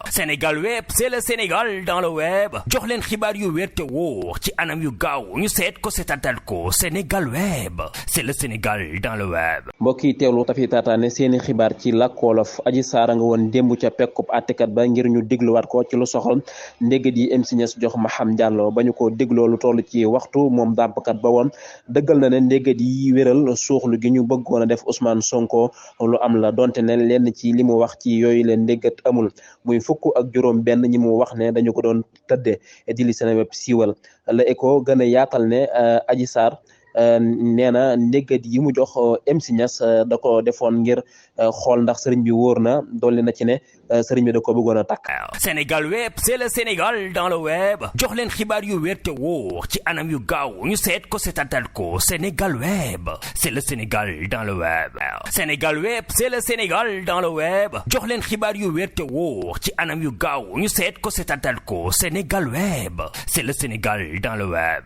Sénégal web c'est le Sénégal dans le web jox leen xibaar yu wér te wóor ci anam yu gaaw ñu seet ko seetatal ko Sénégal web c'est le Sénégal dans le web. mbokk yi teewlu tafi taataane seeni xibaar ci làkk wolof Adji Sarr nga woon démb ca pekkub àttekat ba ngir ñu dégluwaat ko ci lu soxal ndéggat yi MC Niass jox Maham Diallo ba ñu ko dégloo lu toll ci waxtu moom dàmpkat ba woon dëggal na ne ndéggat yi wéral suuxlu gi ñu bëggoon a def Ousmane Sonko lu am la donte ne lenn ci li mu wax ci yooyu leen ndéggat amul muy fukk ak juróom benn ñi mu wax ne dañu ko doon tëddee di li SENEGAL WEB siiwal la écho gën a yaatal ne Adji Sarr nee na ndéggat yi mu jox MC Niass da ko defoon ngir xool ndax sëriñ bi wóor na dolli na ci ne sëriñ bi da ko bëggoon a takk. Sénégal web c'est le Sénégal dans le web jox leen xibaar yu wér te wóor ci anam yu gaaw ñu seet ko seetatal ko Sénégal web c'est le Sénégal dans le web. Sénégal web c'est le Sénégal dans le web jox leen xibaar yu wér te wóor ci anam yu gaaw ñu seet ko seetatal ko Sénégal web c'est le Sénégal dans le web.